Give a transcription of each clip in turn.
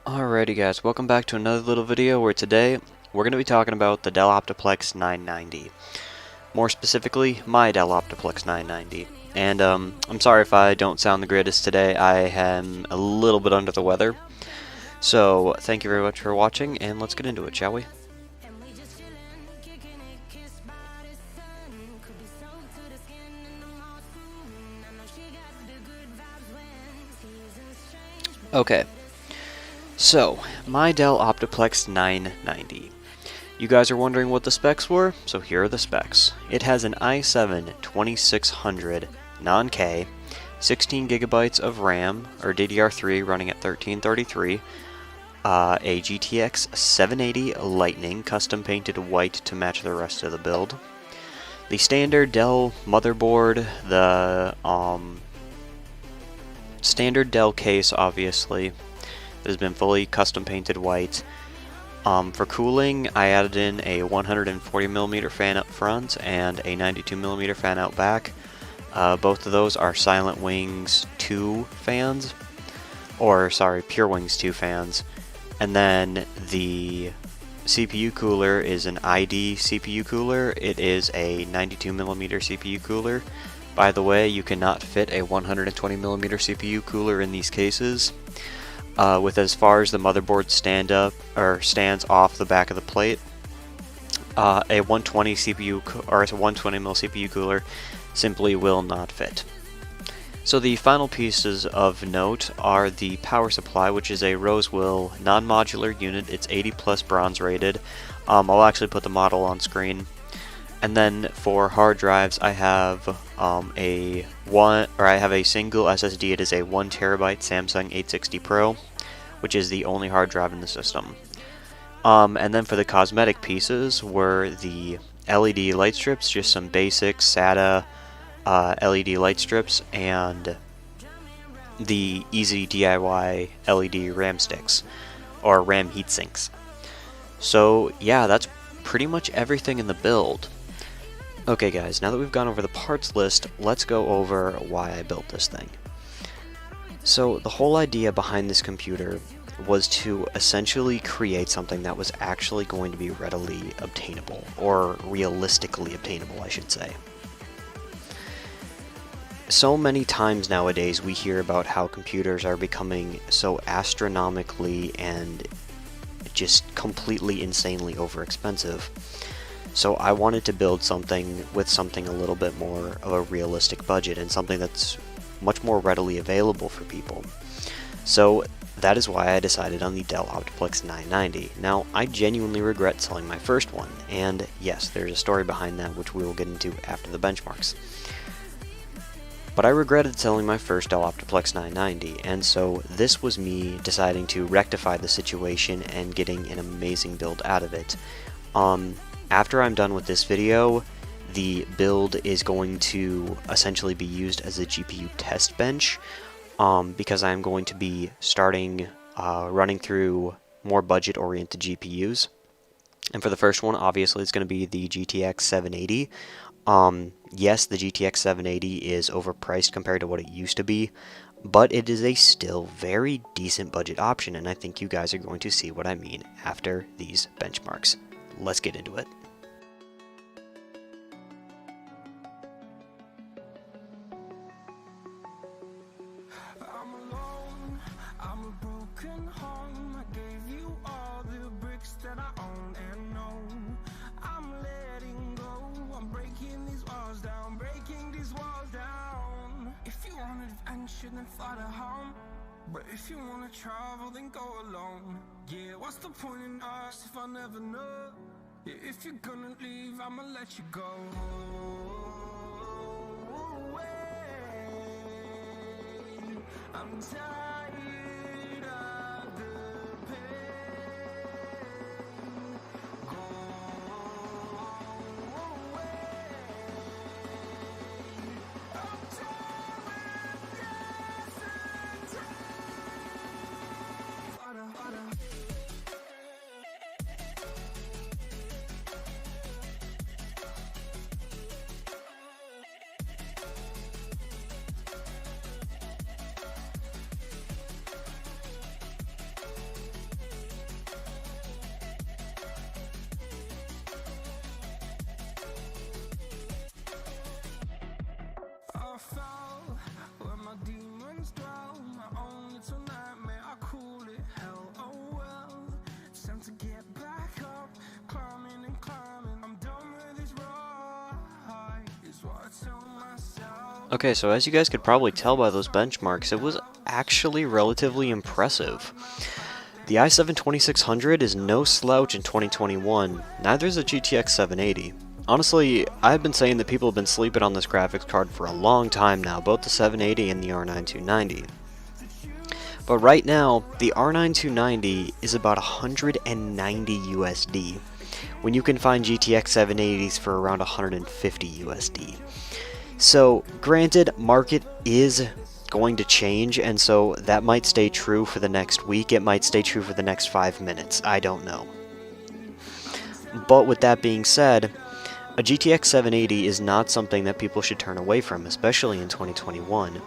Alrighty guys, welcome back to another little video where today we're going to be talking about the Dell Optiplex 990. More specifically, my Dell Optiplex 990. And I'm sorry if I don't sound the greatest today, I am a little bit under the weather. So thank you very much for watching and let's get into it, shall we? Okay. So, my Dell Optiplex 990. You guys are wondering what the specs were? So here are the specs. It has an i7-2600 non-K, 16 gigabytes of RAM, or DDR3 running at 1333, a GTX 780 Lightning, custom painted white to match the rest of the build. The standard Dell motherboard, the standard Dell case, obviously. It has been fully custom painted white. For cooling, I added in a 140mm fan up front and a 92mm fan out back. Both of those are Silent Wings 2 fans, or sorry, Pure Wings 2 fans. And then the CPU cooler is an ID CPU cooler. It is a 92mm CPU cooler. By the way, you cannot fit a 120mm CPU cooler in these cases. With as far as the motherboard stands off the back of the plate, a 120 CPU or a 120mm CPU cooler simply will not fit. So the final pieces of note are the power supply, which is a Rosewill non-modular unit. It's 80+ bronze rated. I'll actually put the model on screen. And then for hard drives, I have a single SSD. It is a 1TB Samsung 860 Pro, which is the only hard drive in the system. And then for the cosmetic pieces were the LED light strips, just some basic SATA LED light strips, and the easy DIY LED RAM sticks, or RAM heat sinks. So yeah, that's pretty much everything in the build. Okay guys, now that we've gone over the parts list, let's go over why I built this thing. So the whole idea behind this computer was to essentially create something that was actually going to be readily obtainable, or realistically obtainable, I should say. So many times nowadays we hear about how computers are becoming so astronomically and just completely insanely overexpensive. So I wanted to build something with something a little bit more of a realistic budget and something that's much more readily available for people. So that is why I decided on the Dell Optiplex 990. Now, I genuinely regret selling my first one, and yes, there's a story behind that which we will get into after the benchmarks. But I regretted selling my first Dell Optiplex 990, and so this was me deciding to rectify the situation and getting an amazing build out of it. After I'm done with this video, the build is going to essentially be used as a GPU test bench, because I'm going to be running through more budget-oriented GPUs. And for the first one, obviously, it's going to be the GTX 780. Yes, the GTX 780 is overpriced compared to what it used to be, but it is a still very decent budget option, and I think you guys are going to see what I mean after these benchmarks. Let's get into it. I'm a broken home. I gave you all the bricks that I own and know. I'm letting go. I'm breaking these walls down, breaking these walls down. If you want adventure, then fly to home. But if you wanna travel, then go alone. Yeah, what's the point in us if I never know? Yeah, if you're gonna leave, I'ma let you go. I'm tired of the pain. Go away. I'm tired of Okay, so as you guys could probably tell by those benchmarks, it was actually relatively impressive. The i7 2600 is no slouch in 2021, neither is the GTX 780. Honestly, I've been saying that people have been sleeping on this graphics card for a long time now, both the 780 and the R9 290. But right now, the R9 290 is about 190 USD, when you can find GTX 780s for around 150 USD. So, granted, market is going to change, and so that might stay true for the next week, it might stay true for the next 5 minutes, I don't know. But with that being said, a GTX 780 is not something that people should turn away from, especially in 2021.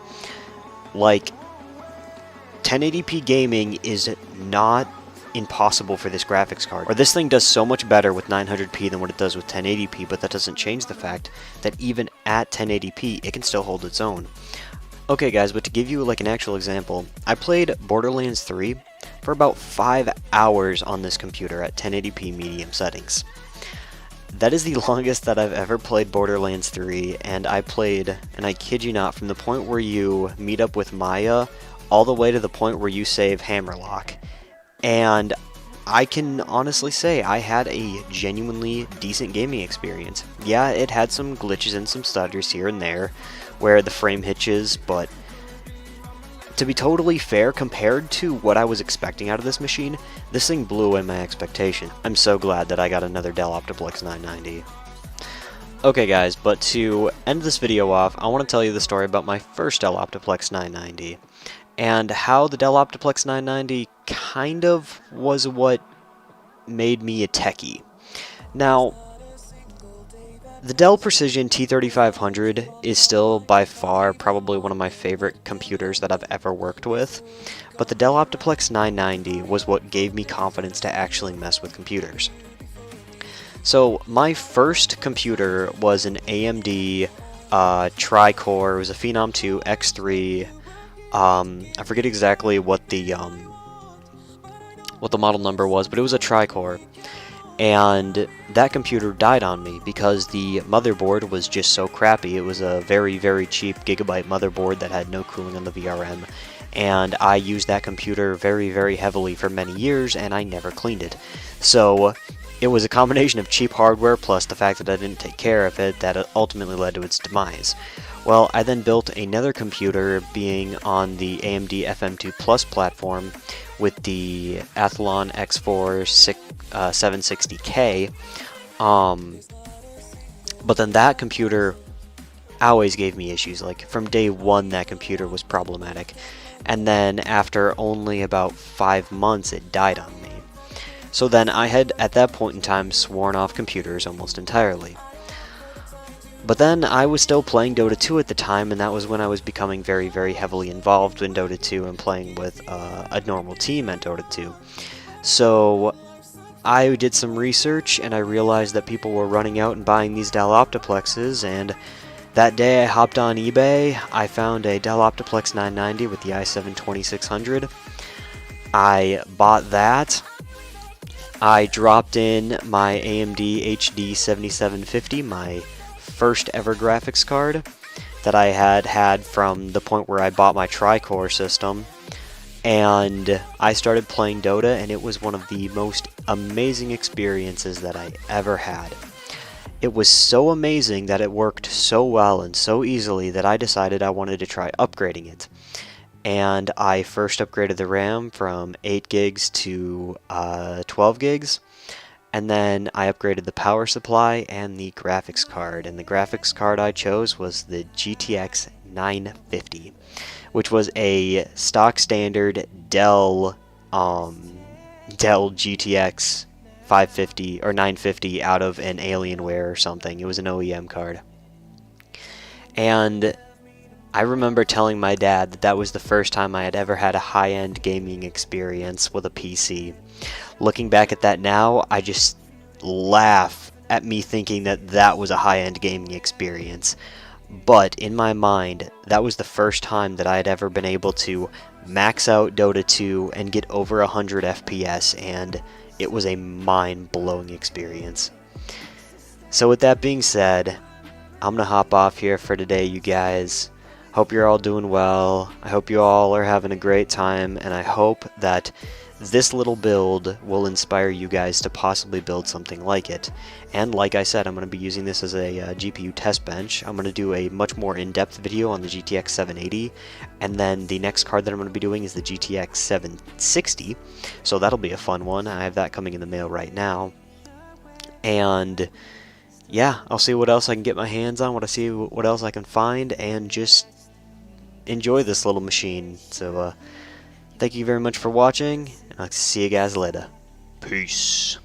Like, 1080p gaming is not impossible for this graphics card. Or this thing does so much better with 900p than what it does with 1080p, but that doesn't change the fact that even at 1080p, it can still hold its own. Okay guys, but to give you like an actual example, I played Borderlands 3 for about 5 hours on this computer at 1080p medium settings. That is the longest that I've ever played Borderlands 3, and I played, and I kid you not, from the point where you meet up with Maya all the way to the point where you save Hammerlock. And I can honestly say I had a genuinely decent gaming experience. Yeah, it had some glitches and some stutters here and there where the frame hitches, but to be totally fair, compared to what I was expecting out of this machine, this thing blew away my expectation. I'm so glad that I got another Dell Optiplex 990. Okay guys, but to end this video off, I want to tell you the story about my first Dell Optiplex 990. And how the Dell Optiplex 990 kind of was what made me a techie. Now, the Dell Precision T3500 is still by far probably one of my favorite computers that I've ever worked with, but the Dell Optiplex 990 was what gave me confidence to actually mess with computers. So my first computer was an AMD tri-core. It was a Phenom 2 X3. I forget exactly what the model number was, but it was a tri-core. And that computer died on me because the motherboard was just so crappy. It was a very, very cheap Gigabyte motherboard that had no cooling on the VRM. And I used that computer very, very heavily for many years, and I never cleaned it. So it was a combination of cheap hardware plus the fact that I didn't take care of it that ultimately led to its demise. Well, I then built another computer being on the AMD FM2 Plus platform with the Athlon X4 760K. But then that computer always gave me issues. Like from day one, that computer was problematic. And then after only about 5 months, it died on me. So then I had, at that point in time, sworn off computers almost entirely. But then I was still playing Dota 2 at the time, and that was when I was becoming very, very heavily involved in Dota 2 and playing with a normal team at Dota 2. So I did some research, and I realized that people were running out and buying these Dell Optiplexes, and that day I hopped on eBay. I found a Dell Optiplex 990 with the i7 2600. I bought that. I dropped in my AMD HD 7750, my first ever graphics card that I had from the point where I bought my tri-core system, and I started playing Dota, and it was one of the most amazing experiences that I ever had. It was so amazing that it worked so well and so easily that I decided I wanted to try upgrading it. And I first upgraded the RAM from 8 gigs to 12 gigs. And then I upgraded the power supply and the graphics card. And the graphics card I chose was the GTX 950, which was a stock standard Dell GTX 550 or 950 out of an Alienware or something. It was an OEM card. And I remember telling my dad that that was the first time I had ever had a high-end gaming experience with a PC. Looking back at that now, I just laugh at me thinking that that was a high-end gaming experience. But in my mind, that was the first time that I had ever been able to max out Dota 2 and get over 100 FPS, and it was a mind-blowing experience. So with that being said, I'm gonna hop off here for today, you guys. Hope you're all doing well. I hope you all are having a great time, and I hope that this little build will inspire you guys to possibly build something like it. And like I said, I'm going to be using this as a GPU test bench. I'm going to do a much more in-depth video on the GTX 780, and then the next card that I'm going to be doing is the GTX 760, so that'll be a fun one. I have that coming in the mail right now. And yeah, I'll see what else I can get my hands on, what else I can find, and just enjoy this little machine. So thank you very much for watching, and I'll see you guys later. Peace.